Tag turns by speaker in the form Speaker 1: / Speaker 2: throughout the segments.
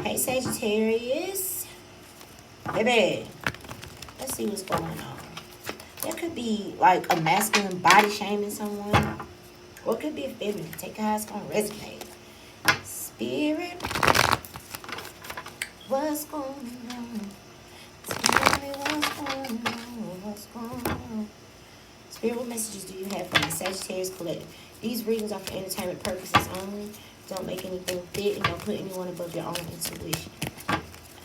Speaker 1: Hey, Sagittarius. Baby, let's see what's going on. There could be like a masculine body shaming someone. Or it could be a feminine. Take how it's going to resonate. Spirit, what's going on? Tell me what's going on. What's going on? Spirit, what messages do you have for the Sagittarius Collective? These readings are for entertainment purposes only. Don't make anything fit and don't put anyone above your own intuition.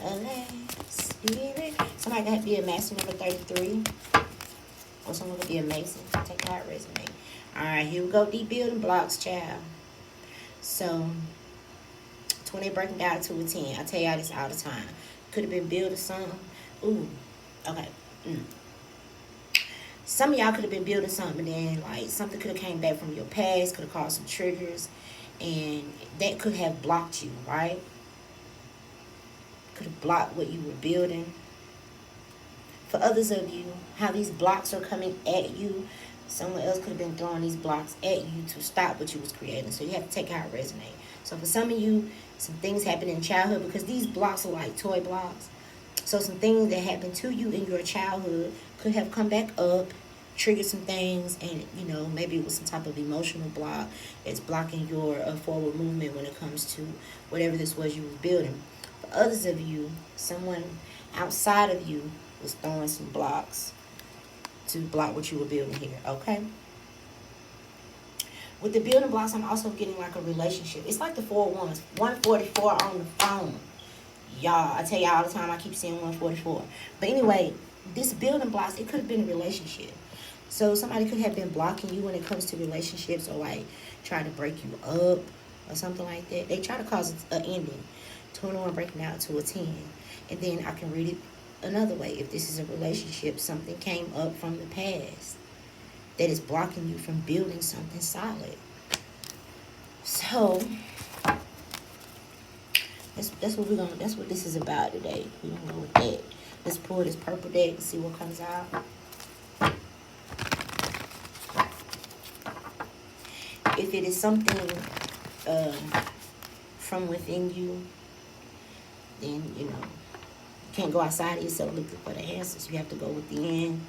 Speaker 1: Okay, Spirit. Somebody could be a master number 33. Or someone could be amazing. Take how it resonates. Alright, here we go. Deep building blocks, child. So, 20 breaking down to a 10. I tell y'all this all the time. Could have been building something. Ooh, okay. Some of y'all could have been building something, and then like something could have came back from your past, could have caused some triggers, and that could have blocked you, right? Could have blocked what you were building. For others of you, how these blocks are coming at you, someone else could have been throwing these blocks at you to stop what you was creating. So you have to take how it resonates. So for some of you, some things happen in childhood because these blocks are like toy blocks. So some things that happened to you in your childhood could have come back up, triggered some things, and you know, maybe it was some type of emotional block that's blocking your forward movement when it comes to whatever this was you was building. For others of you, someone outside of you was throwing some blocks to block what you were building here, okay? With the building blocks, I'm also getting like a relationship. It's like the 4 ones. 144 on the phone. Y'all, I tell y'all all the time, I keep saying 144. But anyway, this building blocks, it could have been a relationship. So somebody could have been blocking you when it comes to relationships, or like trying to break you up or something like that. They try to cause an ending. 21 breaking out to a 10. And then I can read it another way. If this is a relationship, something came up from the past that is blocking you from building something solid. So that's what this is about today. We're gonna go with that. Let's pull this purple deck and see what comes out. If it is something from within you, then you know, you can't go outside of yourself looking for the answers. You have to go with the end.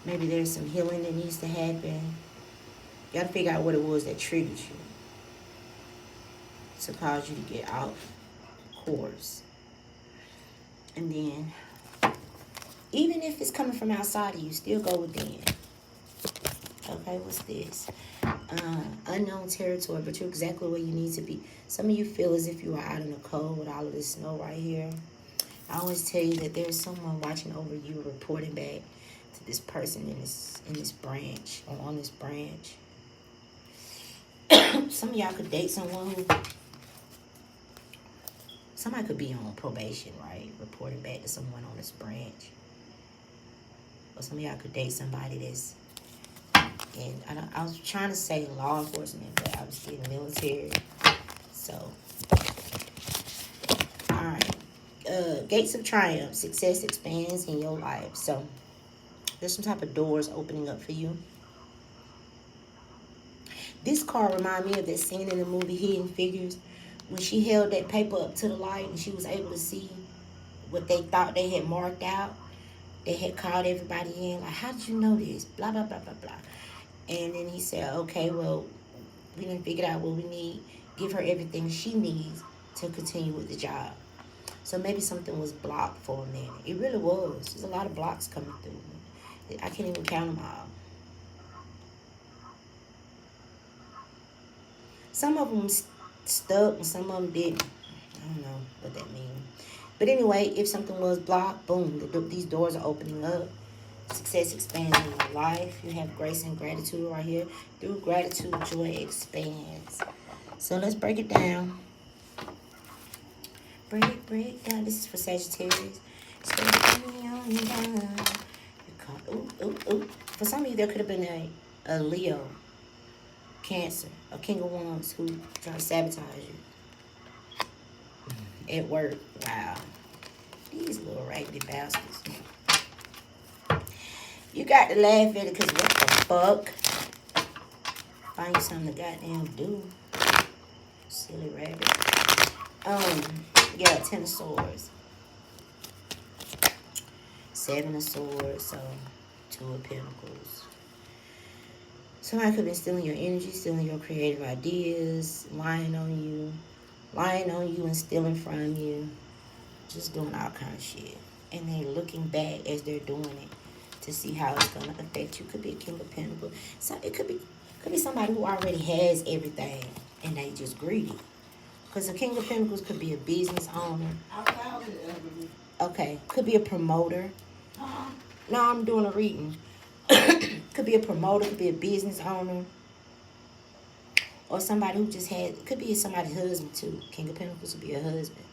Speaker 1: Maybe there's some healing that needs to happen. You got to figure out what it was that triggered you to cause you to get off course. And then, even if it's coming from outside of you, still go within. Okay, what's this? Unknown territory, but you're exactly where you need to be. Some of you feel as if you are out in the cold with all of this snow right here. I always tell you that there's someone watching over you, reporting back to this person in this branch, or on this branch. Some of y'all could date someone who, somebody could be on probation, right? Reporting back to someone on this branch. Or some of y'all could date somebody that's, and I was trying to say law enforcement, but I was still military. So, all right. Gates of triumph. Success expands in your life. So, there's some type of doors opening up for you. This card reminds me of that scene in the movie Hidden Figures, when she held that paper up to the light and she was able to see what they thought they had marked out. They had called everybody in, like, how did you know this? Blah, blah, blah, blah, blah. And then he said, okay, well, we didn't figure out what we need. Give her everything she needs to continue with the job. So maybe something was blocked for a minute. It really was. There's a lot of blocks coming through. I can't even count them all. Some of them stuck and some of them didn't. I don't know what that means. But anyway, if something was blocked, boom, these doors are opening up. Success expands in your life. You have grace and gratitude right here. Through gratitude, joy expands. So let's break it down. Break down. This is for Sagittarius. Ooh. For some of you, there could have been a Leo, Cancer, a King of Wands who tried to sabotage you at work. Wow. These little raggedy bastards. You got to laugh at it because what the fuck? Find you something to goddamn do. Silly rabbit. Yeah, 10 of Swords. 7 of Swords. So, 2 of Pentacles. Somebody could be stealing your energy, stealing your creative ideas, lying on you and stealing from you. Just doing all kind of shit. And then looking back as they're doing it to see how it's going to affect you. Could be a King of Pentacles. So it could be somebody who already has everything and they just greedy. Because the King of Pentacles could be a business owner. Okay. Could be a promoter. No, I'm doing a reading. Could be a promoter. Could be a business owner. Or somebody who just had... Could be somebody's husband too. King of Pentacles could be a husband.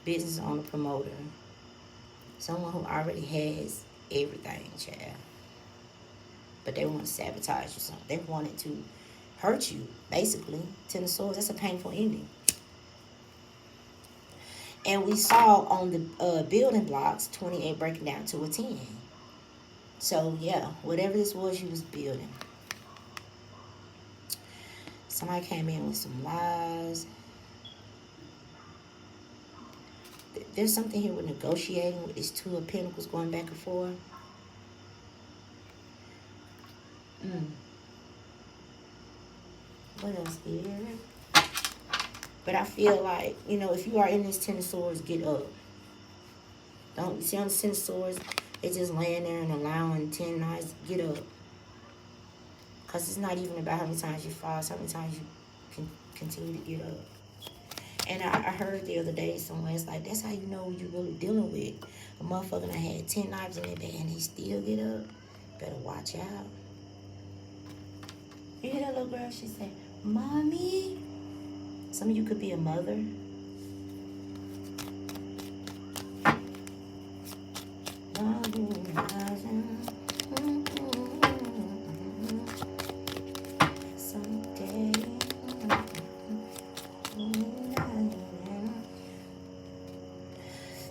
Speaker 1: Business owner, promoter. Someone who already has everything, child. But they want to sabotage you something. They wanted to hurt you, basically. 10 of Swords, that's a painful ending. And we saw on the building blocks, 28 breaking down to a 10. So, yeah, whatever this was you was building. Somebody came in with some lies. There's something here with negotiating with these 2 of Pentacles going back and forth. What else here? But I feel like, you know, if you are in this 10 of Swords, get up. Don't see on the 10 of Swords, it's just laying there and allowing 10 knives. Get up. Because it's not even about how many times you fall, it's how many times you can continue to get up. And I heard the other day somewhere, it's like, that's how you know you're really dealing with a motherfucker that had 10 knives in their bed and they still get up. Better watch out. You hear that little girl? She said, Mommy. Some of you could be a mother.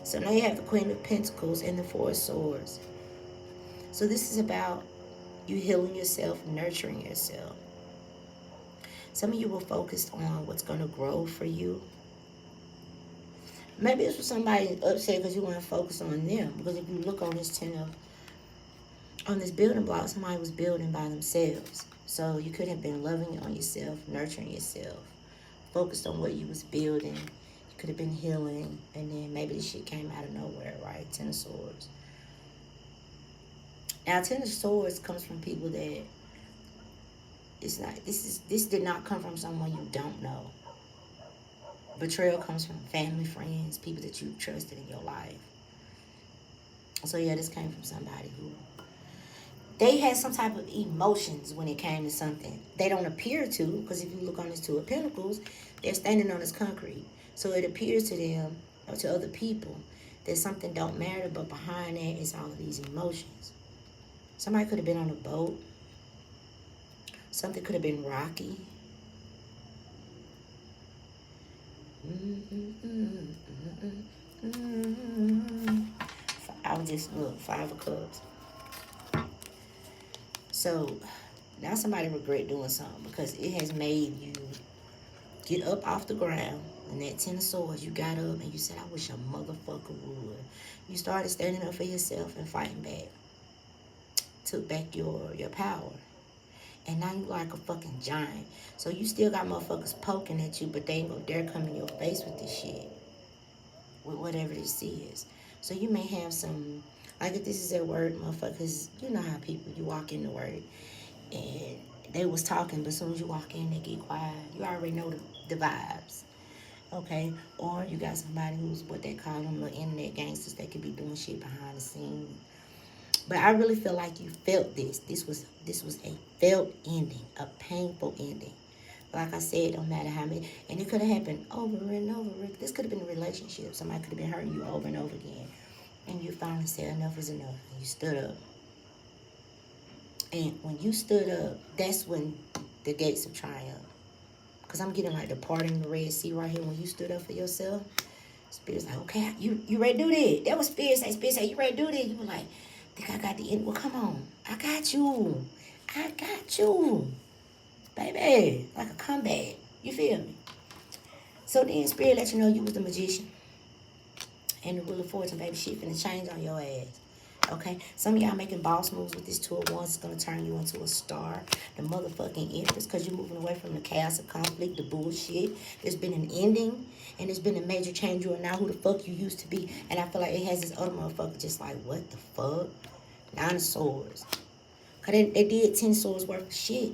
Speaker 1: So now you have the Queen of Pentacles and the 4 of Swords. So this is about you healing yourself, nurturing yourself. Some of you will focus on what's going to grow for you. Maybe it's for somebody upset because you want to focus on them. Because if you look on this on this building block, somebody was building by themselves. So you could have been loving on yourself, nurturing yourself, focused on what you was building. You could have been healing, and then maybe this shit came out of nowhere, right? 10 of Swords. Now, 10 of Swords comes from people that it's not. This did not come from someone you don't know. Betrayal comes from family, friends, people that you trusted in your life. So yeah, this came from somebody who they had some type of emotions when it came to something. They don't appear to, because if you look on this 2 of Pentacles, they're standing on this concrete. So it appears to them or to other people that something don't matter, but behind that is all of these emotions. Somebody could have been on a boat. Something could have been rocky. I was just, look, 5 of Cups. So now somebody regret doing something because it has made you get up off the ground. And that 10 of Swords, you got up and you said, I wish a motherfucker would. You started standing up for yourself and fighting back. Took back your power. And now you like a fucking giant. So you still got motherfuckers poking at you, but they ain't gonna dare come in your face with this shit. With whatever this is. So you may have some, like if this is their word, motherfuckers, you know how people, you walk in the word and they was talking, but as soon as you walk in, they get quiet. You already know the vibes. Okay? Or you got somebody who's what they call them little internet gangsters. They could be doing shit behind the scenes. But I really feel like you felt this. This was a felt ending, a painful ending. Like I said, it don't matter how many. And it could have happened over and over. This could have been a relationship. Somebody could have been hurting you over and over again. And you finally said enough is enough. And you stood up. And when you stood up, that's when the gates of triumph. Because I'm getting like the parting the Red Sea right here. When you stood up for yourself, Spirit's like, okay, you ready to do that? That was Spirit say. Spirit say, you ready to do that? You were like, think I got the end. Well, come on. I got you. I got you. Baby, like a comeback. You feel me? So then Spirit let you know you was the magician. And the Wheel of Fortune, baby, shit finna change on your ass. Okay? Some of y'all making boss moves with this Two of Wands. It's going to turn you into a star. The motherfucking Empress, because you're moving away from the chaos of conflict, the bullshit. There's been an ending, and there's been a major change. You are now who the fuck you used to be. And I feel like it has this other motherfucker just like, what the fuck? 9 of Swords. Because they did 10 swords worth of shit.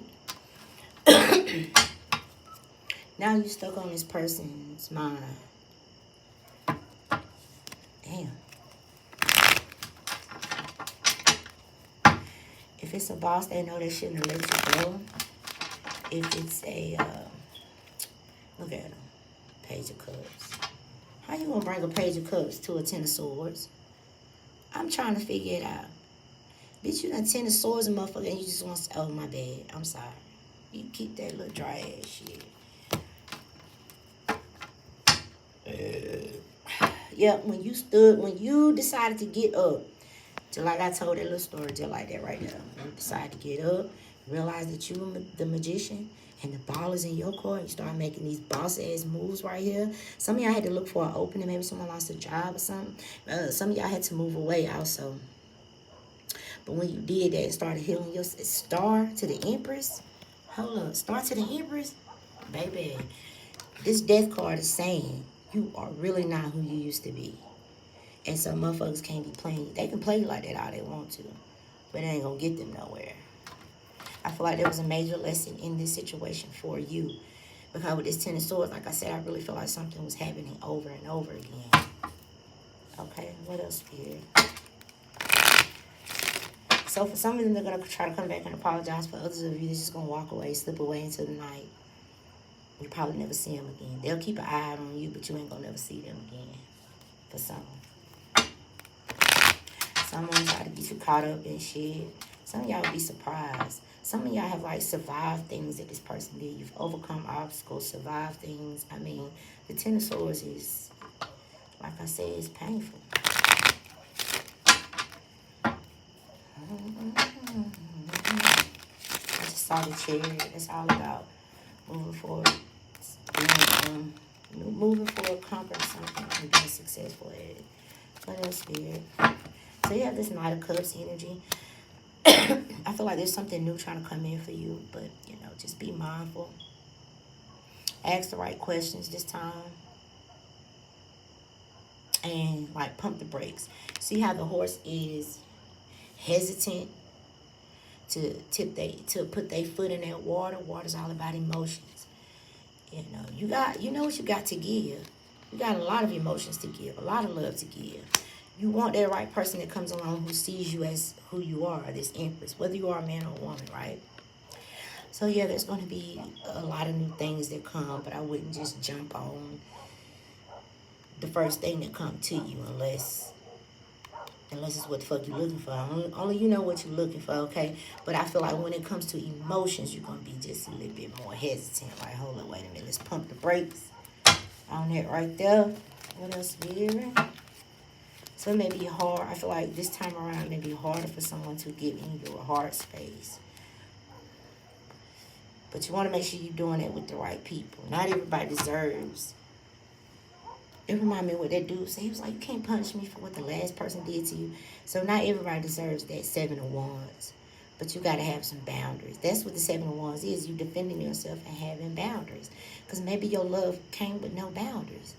Speaker 1: Now you stuck on this person's mind. Damn. If it's a boss, they know they shouldn't have let you go. If it's a, look at them, Page of Cups. How you gonna bring a Page of Cups to a 10 of Swords? I'm trying to figure it out. Bitch, you done 10 of Swords and motherfucker, and you just want to, oh my bad, I'm sorry. You keep that little dry ass shit. Yeah, when you decided to get up, just like I told that little story, just like that right there. You decide to get up, realize that you the magician, and the ball is in your court. You start making these boss-ass moves right here. Some of y'all had to look for an opening. Maybe someone lost a job or something. Some of y'all had to move away also. But when you did that and started healing your star to the Empress, hold up, star to the Empress, baby, this death card is saying you are really not who you used to be. And some motherfuckers can't be playing. They can play you like that all they want to, but it ain't gonna get them nowhere. I feel like there was a major lesson in this situation for you. Because with this 10 of Swords, like I said, I really feel like something was happening over and over again. Okay, what else here? So for some of them, they're going to try to come back and apologize. For others of you, they're just going to walk away, slip away into the night. You probably never see them again. They'll keep an eye out on you, but you ain't going to never see them again. For some. Someone try to get you caught up in shit. Some of y'all will be surprised. Some of y'all have like survived things that this person did. You've overcome obstacles, survived things. I mean, the 10 of Swords is, like I said, it's painful. I just saw the Chariot. It's all about moving forward. Moving forward, conquering something, and being successful at it. What else, Spirit? So you have this Knight of Cups energy. I feel like there's something new trying to come in for you, but, you know, just be mindful. Ask the right questions this time. And, like, pump the brakes. See how the horse is hesitant to put their foot in that water. Water's all about emotions. You know what you got to give. You got a lot of emotions to give, a lot of love to give. You want that right person that comes along who sees you as who you are, this Empress, whether you are a man or a woman, right? So yeah, there's going to be a lot of new things that come, but I wouldn't just jump on the first thing that come to you unless it's what the fuck you're looking for. Only you know what you're looking for, okay? But I feel like when it comes to emotions, you're going to be just a little bit more hesitant. Like, hold on, wait a minute. Let's pump the brakes on that right there. What else here? So it may be hard. I feel like this time around it may be harder for someone to get in your heart space. But you want to make sure you're doing it with the right people. Not everybody deserves. It reminded me of what that dude said. He was like, you can't punish me for what the last person did to you. So not everybody deserves that 7 of Wands. But you got to have some boundaries. That's what the 7 of Wands is. You defending yourself and having boundaries. Because maybe your love came with no boundaries.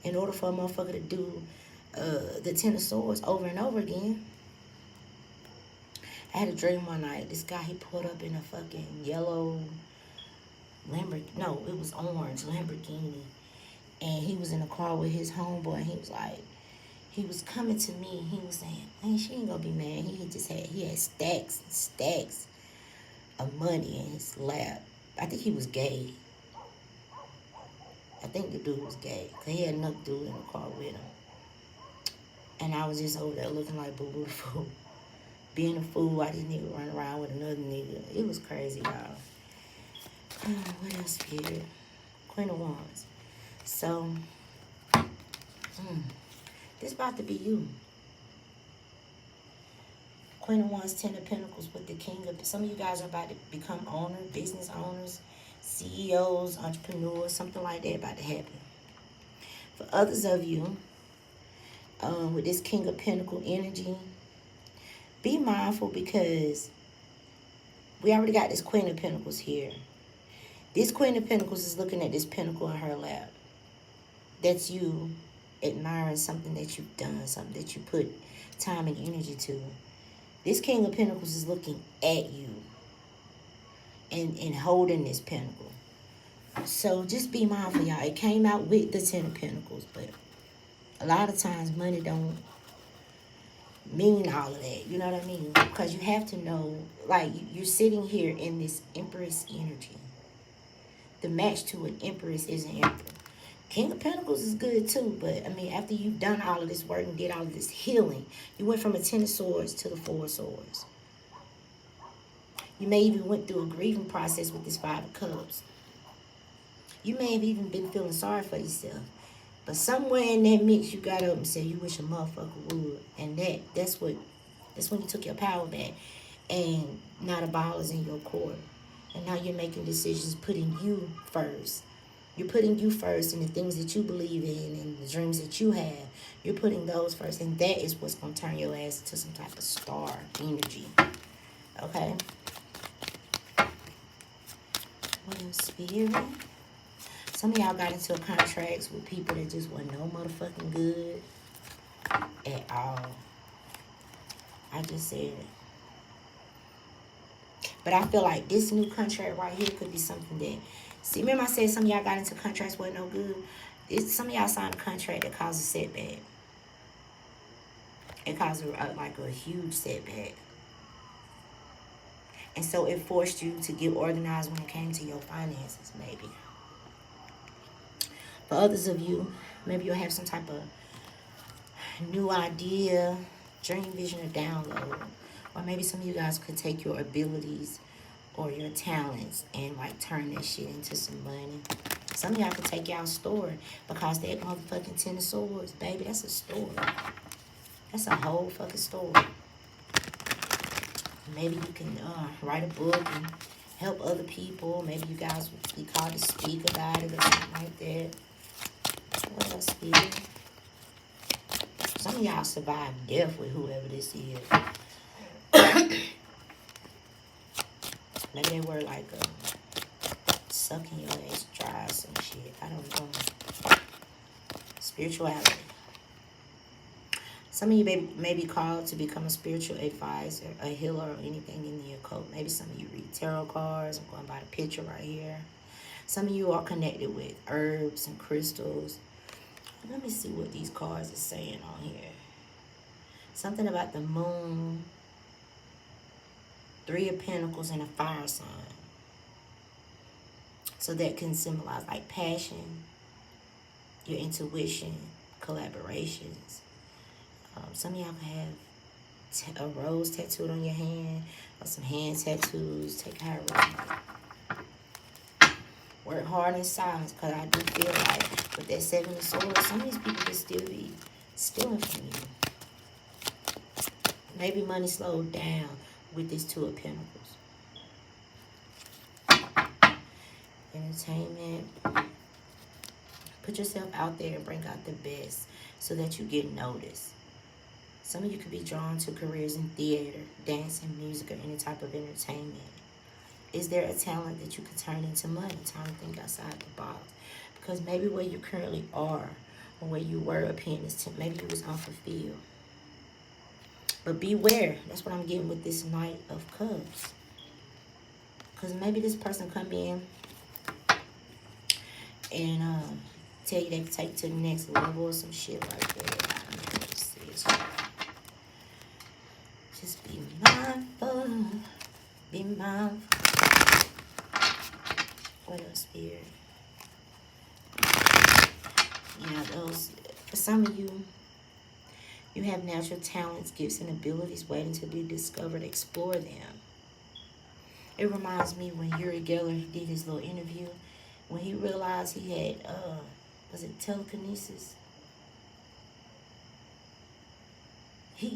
Speaker 1: In order for a motherfucker to do the 10 of Swords over and over again. I had a dream one night. This guy, he pulled up in a fucking yellow Lamborghini. No, it was orange Lamborghini. And he was in a car with his homeboy. And he was like, he was coming to me. He was saying, man, she ain't gonna be mad. He had stacks and stacks of money in his lap. I think he was gay. I think the dude was gay. Because he had another dude in the car with him. And I was just over there looking like boo-boo the fool. Being a fool while this nigga running around with another nigga. It was crazy, y'all. What else here? Queen of Wands. So, this about to be you. Queen of Wands, 10 of Pentacles with the King of... Some of you guys are about to become owners, business owners, CEOs, entrepreneurs, something like that about to happen. For others of you, with this King of Pentacle energy. Be mindful because we already got this Queen of Pentacles here. This Queen of Pentacles is looking at this pentacle in her lap. That's you admiring something that you've done, something that you put time and energy to. This King of Pentacles is looking at you and holding this pentacle. So just be mindful, y'all. It came out with the Ten of Pentacles, but a lot of times money don't mean all of that. You know what I mean? Because you have to know, like, you're sitting here in this Empress energy. The match to an Empress is an Emperor. King of Pentacles is good too, but I mean, after you've done all of this work and did all of this healing, you went from a Ten of Swords to the Four of Swords. You may even went through a grieving process with this Five of Cups. You may have even been feeling sorry for yourself. But somewhere in that mix, you got up and said you wish a motherfucker would. And that's when you took your power back. And now the ball is in your court. And now you're making decisions, putting you first. You're putting you first and the things that you believe in and the dreams that you have. You're putting those first. And that is what's going to turn your ass into some type of star energy. Okay? What else, Spirit? Some of y'all got into contracts with people that just wasn't no motherfucking good at all. I just said it. But I feel like this new contract right here could be something that... See, remember I said some of y'all got into contracts wasn't no good? Some of y'all signed a contract that caused a setback. It caused like a huge setback. And so it forced you to get organized when it came to your finances, maybe. For others of you, maybe you'll have some type of new idea, dream, vision, or download. Or maybe some of you guys could take your abilities or your talents and like turn that shit into some money. Some of y'all could take y'all story because that motherfucking Ten of Swords, baby, that's a story. That's a whole fucking story. Maybe you can write a book and help other people. Maybe you guys would be called to speak about it or something like that. What else, Spirit? Some of y'all survived death with whoever this is. Maybe they were like sucking your ass dry or some shit. I don't know. Spirituality. Some of you may be called to become a spiritual advisor, a healer, or anything in the occult. Maybe some of you read tarot cards. I'm going by the picture right here. Some of you are connected with herbs and crystals. Let me see what these cards are saying on here. Something about the moon, Three of Pentacles, and a fire sign. So that can symbolize like passion, your intuition, collaborations. Some of y'all can have a rose tattooed on your hand or some hand tattoos. Take care of it. Work hard in silence, because I do feel like with that Seven of Swords, some of these people can still be stealing from you. Maybe money slowed down with this Two of Pentacles. Entertainment. Put yourself out there and bring out the best so that you get noticed. Some of you could be drawn to careers in theater, dancing, music, or any type of entertainment. Is there a talent that you could turn into money? Time to think outside the box. Because maybe where you currently are or where you were appearing is maybe it was unfulfilled. But beware. That's what I'm getting with this Knight of Cups. Because maybe this person come in and tell you they can take to the next level or some shit like that. I don't know. Just be mindful. Be mindful. What else here? Yeah, those. For some of you, you have natural talents, gifts, and abilities waiting to be discovered. Explore them. It reminds me when Uri Geller did his little interview, when he realized he had, was it telekinesis?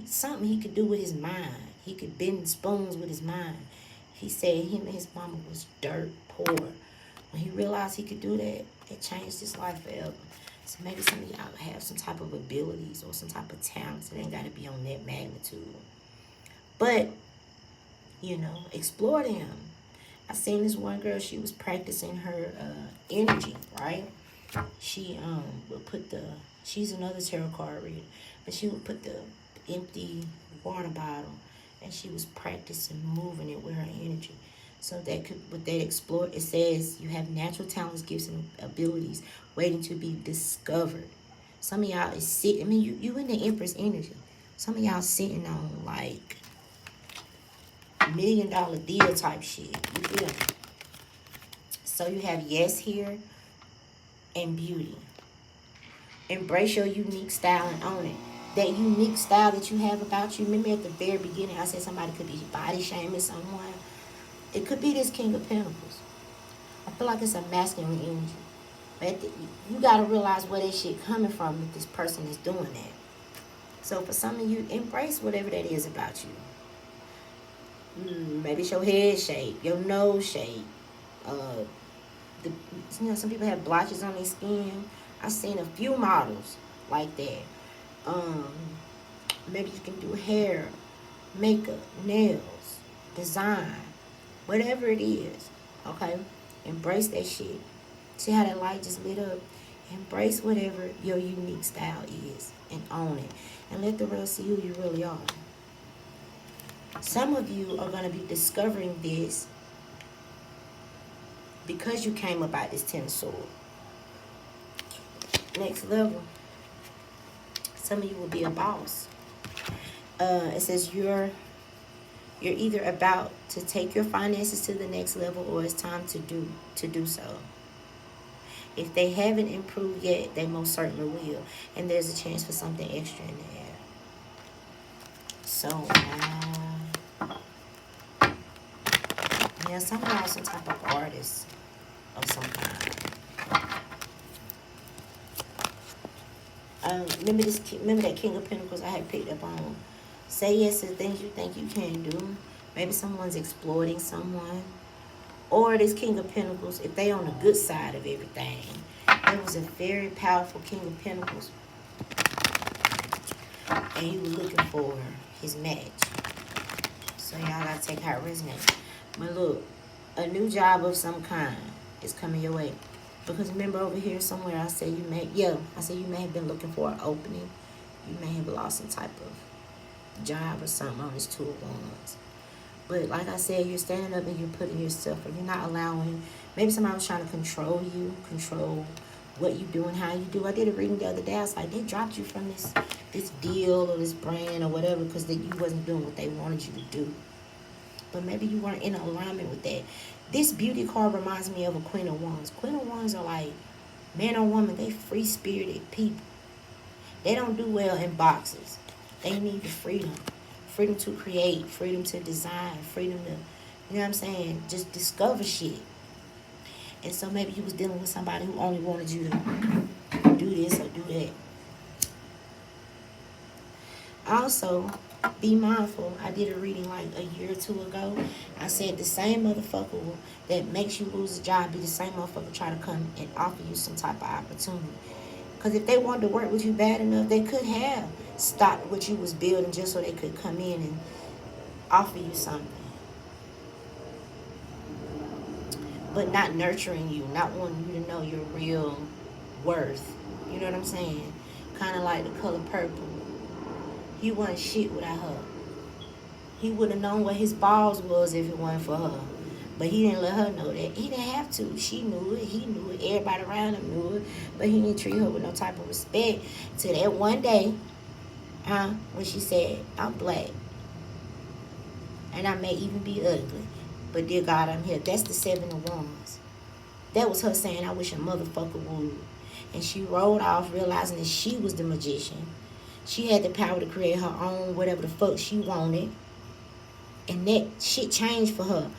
Speaker 1: Something he could do with his mind. He could bend spoons with his mind. He said him and his mama was dirt poor. When he realized he could do that, it changed his life forever. So maybe some of y'all have some type of abilities or some type of talents. It ain't got to be on that magnitude. But, you know, explore them. I seen this one girl, she was practicing her energy, right? She would put the, she's another tarot card reader, but she would put the empty water bottle and she was practicing moving it with her energy. So that could, with that explore, it says you have natural talents, gifts, and abilities waiting to be discovered. Some of y'all is sitting, I mean, you in the Empress energy. Some of y'all sitting on like $1 million deal type shit. You feel me? So you have yes here and beauty. Embrace your unique style and own it. That unique style that you have about you. Remember at the very beginning, I said somebody could be body shaming someone. It could be this King of Pentacles. I feel like it's a masculine energy. But you got to realize where that shit coming from if this person is doing that. So for some of you, embrace whatever that is about you. Maybe it's your head shape, your nose shape. You know, some people have blotches on their skin. I've seen a few models like that. Maybe you can do hair, makeup, nails, design, whatever it is. Okay, embrace that shit. See how that light just lit up? Embrace whatever your unique style is and own it, and let the world see who you really are. Some of you are going to be discovering this because you came about this Ten of Swords. Next level. Some of you will be a boss. It says you're either about to take your finances to the next level or it's time to do so. If they haven't improved yet, they most certainly will. And there's a chance for something extra in the air. So, yeah, some of y'all are some type of artist of some kind. Remember that King of Pentacles I had picked up on? Say yes to things you think you can do. Maybe someone's exploiting someone. Or this King of Pentacles, if they on the good side of everything. There was a very powerful King of Pentacles. And he was looking for his match. So y'all gotta take how it resonates. But look, a new job of some kind is coming your way. Because remember over here somewhere I said you may have been looking for an opening. You may have lost some type of job or something on this 2 of Wands. But like I said, you're standing up and you're putting yourself, and you're not allowing, maybe somebody was trying to control you, control what you do and how you do. I did a reading the other day. I was like, they dropped you from this deal or this brand or whatever because you wasn't doing what they wanted you to do. But maybe you weren't in alignment with that. This beauty card reminds me of a Queen of Wands. Queen of Wands are like, man or woman, they free-spirited people. They don't do well in boxes. They need the freedom. Freedom to create, freedom to design, freedom to, you know what I'm saying, just discover shit. And so maybe you was dealing with somebody who only wanted you to do this or do that. Also, be mindful. I did a reading like a year or 2 ago. I said the same motherfucker that makes you lose a job be the same motherfucker try to come and offer you some type of opportunity. Because if they wanted to work with you bad enough, they could have stopped what you was building just so they could come in and offer you something. But not nurturing you, not wanting you to know your real worth. You know what I'm saying? Kind of like the color purple. He wasn't shit without her. He would have known what his balls was if it wasn't for her. But he didn't let her know that. He didn't have to. She knew it. He knew it. Everybody around him knew it. But he didn't treat her with no type of respect. Till that one day, when she said, I'm black. And I may even be ugly. But dear God, I'm here. That's the 7 of Wands. That was her saying, I wish a motherfucker would. And she rolled off realizing that she was the magician. She had the power to create her own whatever the fuck she wanted. And that shit changed for her.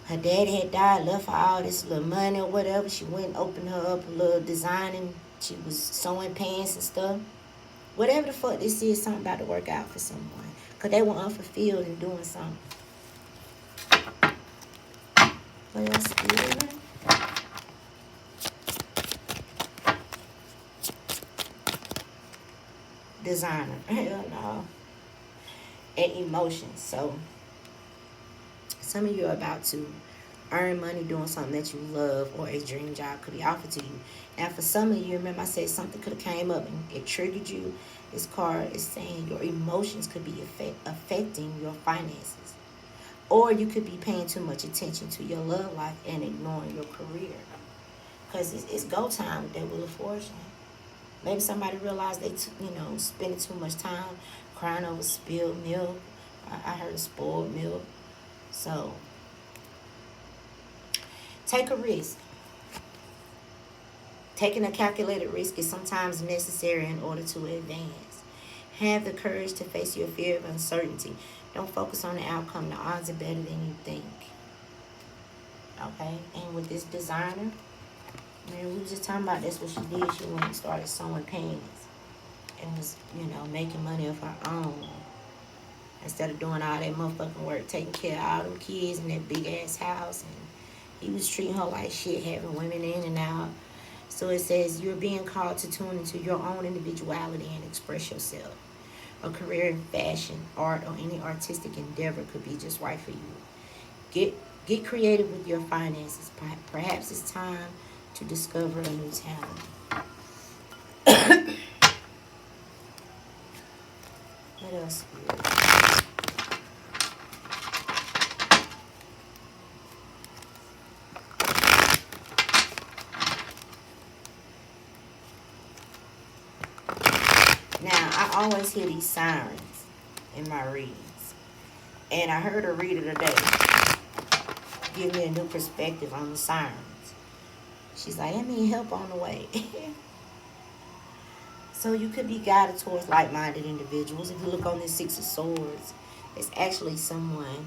Speaker 1: Her daddy had died, left her all this little money or whatever. She went and opened her up a little designing. She was sewing pants and stuff. Whatever the fuck this is, something about to work out for someone. Because they were unfulfilled in doing something. What else? Designer. Hell no. And emotions. So some of you are about to earn money doing something that you love, or a dream job could be offered to you. Now for some of you, remember I said something could have came up and it triggered you. This card is saying your emotions could be affecting your finances. Or you could be paying too much attention to your love life and ignoring your career. Because it's go time with that Wheel of Fortune. Maybe somebody realized they, spending too much time crying over spilled milk. I heard spoiled milk. So, take a risk. Taking a calculated risk is sometimes necessary in order to advance. Have the courage to face your fear of uncertainty. Don't focus on the outcome. The odds are better than you think. Okay? And with this designer, man, we was just talking about that's what she did. She went and started sewing pants and was, making money of her own. Instead of doing all that motherfucking work, taking care of all them kids in that big ass house. And he was treating her like shit, having women in and out. So it says you're being called to tune into your own individuality and express yourself. A career in fashion, art, or any artistic endeavor could be just right for you. Get creative with your finances. Perhaps it's time to discover a new talent. What else? Now, I always hear these sirens in my readings. And I heard a reader today give me a new perspective on the sirens. She's like, that means help on the way. So you could be guided towards like-minded individuals. If you look on this Six of Swords, it's actually someone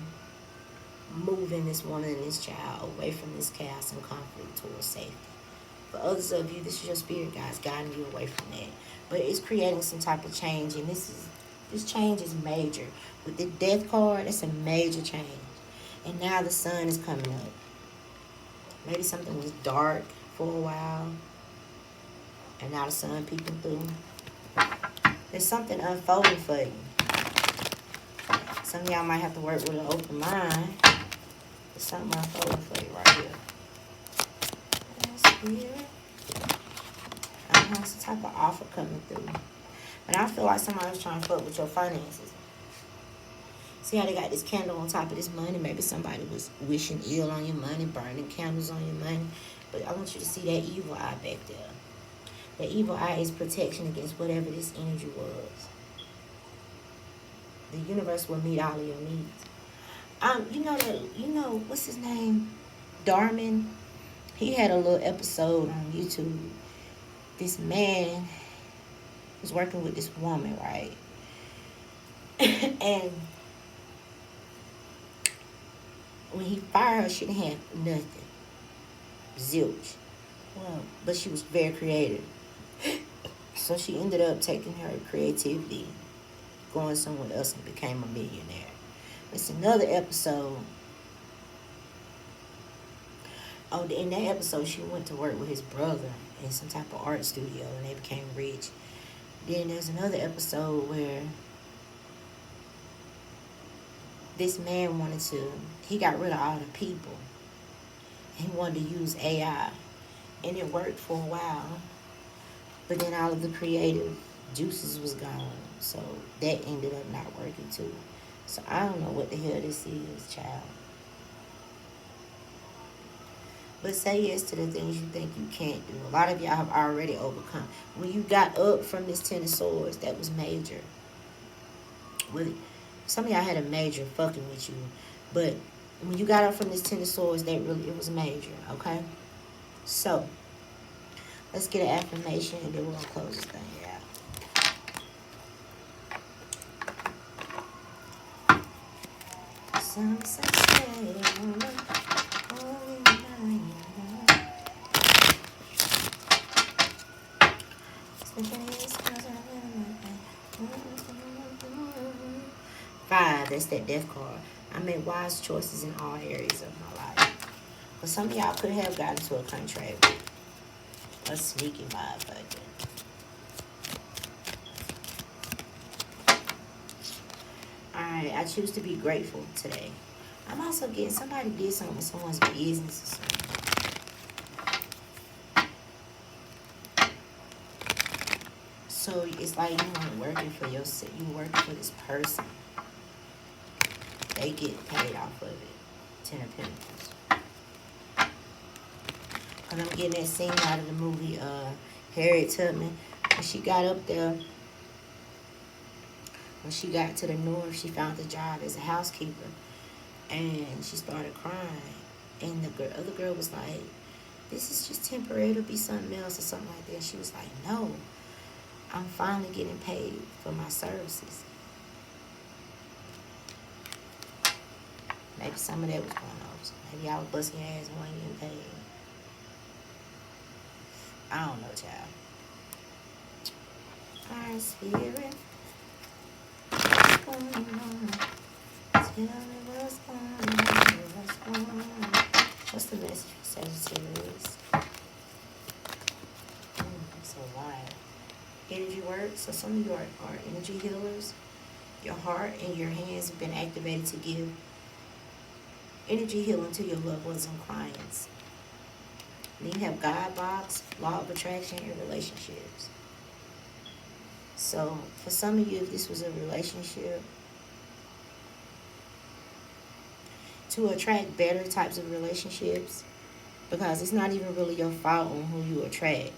Speaker 1: moving this woman and this child away from this chaos and conflict towards safety. For others of you, this is your spirit guides guiding you away from that. But it's creating some type of change, and this change is major. With the Death card, it's a major change. And now the sun is coming up. Maybe something was dark for a while, and now the sun peeking through. There's something unfolding for you. Some of y'all might have to work with an open mind. There's something unfolding for you right here. That's weird. Some type of offer coming through. But I feel like somebody's trying to fuck with your finances. See how they got this candle on top of this money? Maybe somebody was wishing ill on your money, burning candles on your money. But I want you to see that evil eye back there. The evil eye is protection against whatever this energy was. The universe will meet all of your needs. What's his name? Darman. He had a little episode on YouTube. This man was working with this woman, right? And when he fired her, she didn't have nothing. Zilch. Well, but she was very creative. So she ended up taking her creativity, going somewhere else, and became a millionaire. It's another episode. Oh, in that episode, she went to work with his brother in some type of art studio, and they became rich. Then there's another episode where this man he got rid of all the people. He wanted to use AI, and it worked for a while. But then all of the creative juices was gone, so that ended up not working too. So I don't know what the hell this is, child. But say yes to the things you think you can't do. A lot of y'all have already overcome. When you got up from this Ten of Swords, that was major. Well, some of y'all had a major fucking with you. But when you got up from this Ten of Swords, it was major, okay? So, let's get an affirmation, and then we're going to close this thing out. Some say, Five, that's that death card. I made wise choices in all areas of my life. But some of y'all could have gotten to a contract with a sneaky motherfucker. Alright, I choose to be grateful today. I'm also getting somebody did something with someone's business or something. So it's like you weren't working for yourself. You were working for this person. They get paid off of it. 10 of Pentacles. And I'm getting that scene out of the movie Harriet Tubman. When she got up there, when she got to the north, she found a job as a housekeeper. And she started crying. And the other girl was like, this is just temporary. It'll be something else or something like that. And she was like, no. I'm finally getting paid for my services. Maybe some of that was going on. So maybe I was busting your ass and wasn't getting paid. I don't know, child. Our spirit. What's going on? Tell me what's going on. What's going on? What's the message for Sagittarius? It's a lot. Energy work. So some of you are energy healers. Your heart and your hands have been activated to give energy healing to your loved ones and clients. Then you have God box, law of attraction, and relationships. So for some of you, if this was a relationship, to attract better types of relationships, because it's not even really your fault on who you attract,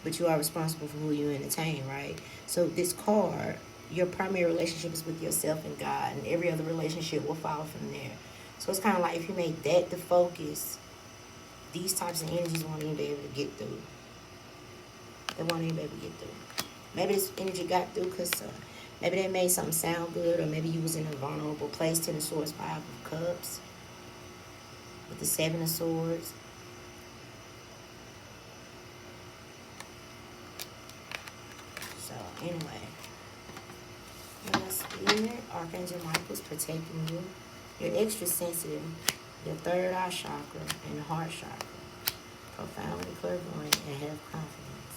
Speaker 1: but you are responsible for who you entertain, right? So this card, your primary relationship is with yourself and God, and every other relationship will follow from there. So it's kind of like if you make that the focus, these types of energies won't even be able to get through. They won't even be able to get through. Maybe this energy got through because maybe they made something sound good, or maybe you was in a vulnerable place. 10 of Swords, 5 of Cups, with the 7 of Swords. So anyway, your spirit, Archangel Michael's protecting you. You're extra sensitive. Your third eye chakra and the heart chakra. Profoundly clairvoyant and have confidence.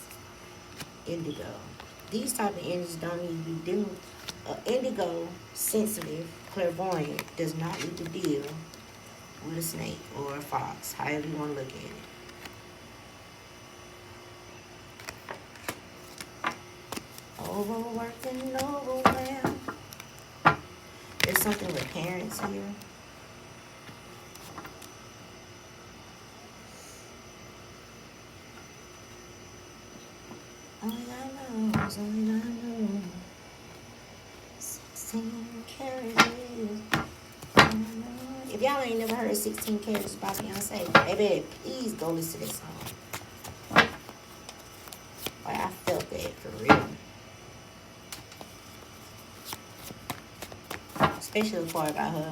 Speaker 1: Indigo. These type of energies don't need to be dealing with. Indigo, sensitive, clairvoyant, does not need to deal with a snake or a fox, however you want to look at it. Overworked and overwhelmed. There's something with parents here. Only God knows, only God knows. 16 carriages. If y'all ain't never heard 16 carriages by Beyonce, baby, please go listen to this song. Like, I felt that for real. Especially the part about her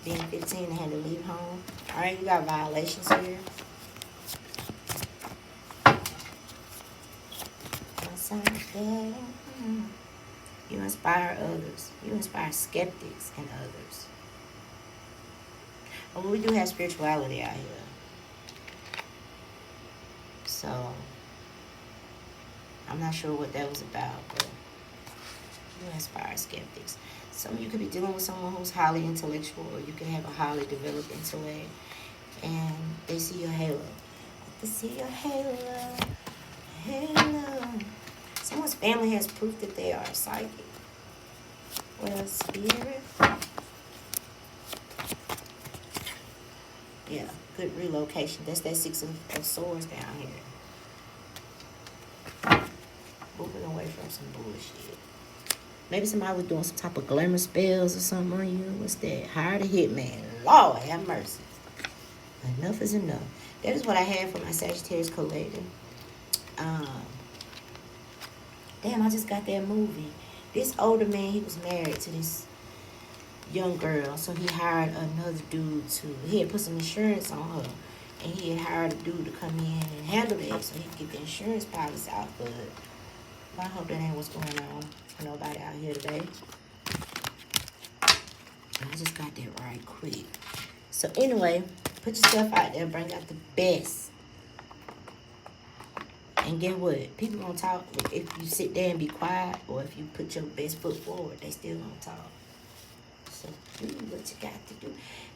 Speaker 1: being 15 and had to leave home. Alright, you got violations here. You inspire others. You inspire skeptics and others. But we do have spirituality out here. So, I'm not sure what that was about, but you inspire skeptics. Some of you could be dealing with someone who's highly intellectual, or you can have a highly developed intellect, and they see your halo. They see your halo. Halo. Someone's family has proof that they are psychic. Well, spirit. Yeah, good relocation. That's that 6 of Swords down here. Moving away from some bullshit. Maybe somebody was doing some type of glamour spells or something on you. What's that? Hired a hitman. Lord have mercy. Enough is enough. That is what I had for my Sagittarius collective. Damn, I just got that movie. This older man, he was married to this young girl. So he hired another dude he had put some insurance on her. And he had hired a dude to come in and handle that so he could get the insurance policy out. But I hope that ain't what's going on for nobody out here today. I just got that right quick. So anyway, put yourself out there, bring out the best. And get what? People gonna talk if you sit there and be quiet, or if you put your best foot forward, they still gonna talk. So do what you got to do.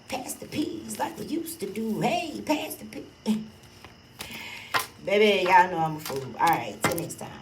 Speaker 1: Pass the peas like we used to do. Hey, pass the peas. Baby, y'all know I'm a fool. All right, till next time.